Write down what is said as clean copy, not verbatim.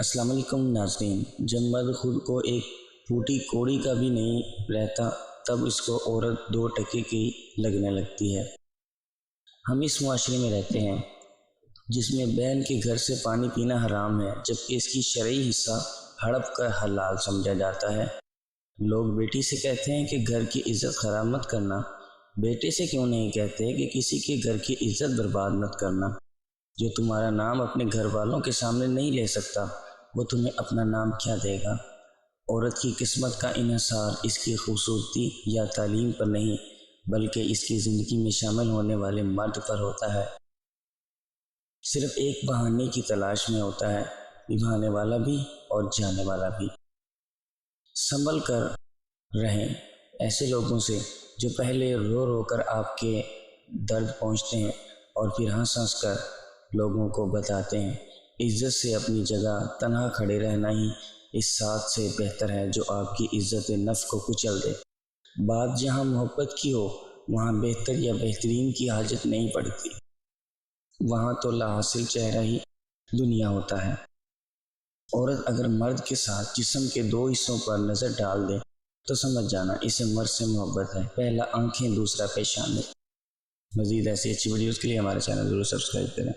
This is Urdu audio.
السلام علیکم ناظرین، جب مرد خود کو ایک پھوٹی کوڑی کا بھی نہیں رہتا تب اس کو عورت دو ٹکے کی لگنے لگتی ہے۔ ہم اس معاشرے میں رہتے ہیں جس میں بہن کے گھر سے پانی پینا حرام ہے، جبکہ اس کی شرعی حصہ ہڑپ کر حلال سمجھا جاتا ہے۔ لوگ بیٹی سے کہتے ہیں کہ گھر کی عزت خراب مت کرنا، بیٹے سے کیوں نہیں کہتے کہ کسی کے گھر کی عزت برباد مت کرنا؟ جو تمہارا نام اپنے گھر والوں کے سامنے نہیں لے سکتا وہ تمہیں اپنا نام کیا دے گا؟ عورت کی قسمت کا انحصار اس کی خوبصورتی یا تعلیم پر نہیں بلکہ اس کی زندگی میں شامل ہونے والے مرد پر ہوتا ہے۔ صرف ایک بہانے کی تلاش میں ہوتا ہے، نبھانے والا بھی اور جانے والا بھی۔ سنبھل کر رہیں ایسے لوگوں سے جو پہلے رو رو کر آپ کے درد پہنچتے ہیں اور پھر ہنس ہنس کر لوگوں کو بتاتے ہیں۔ عزت سے اپنی جگہ تنہا کھڑے رہنا ہی اس ساتھ سے بہتر ہے جو آپ کی عزت نفس کو کچل دے۔ بات جہاں محبت کی ہو وہاں بہتر یا بہترین کی حاجت نہیں پڑتی، وہاں تو لا حاصل چہرہ ہی دنیا ہوتا ہے۔ عورت اگر مرد کے ساتھ جسم کے دو حصوں پر نظر ڈال دے تو سمجھ جانا اسے مرد سے محبت ہے۔ پہلا آنکھیں، دوسرا پیشانی۔ مزید ایسی اچھی ویڈیوز کے لیے ہمارے چینل ضرور سبسکرائب کریں۔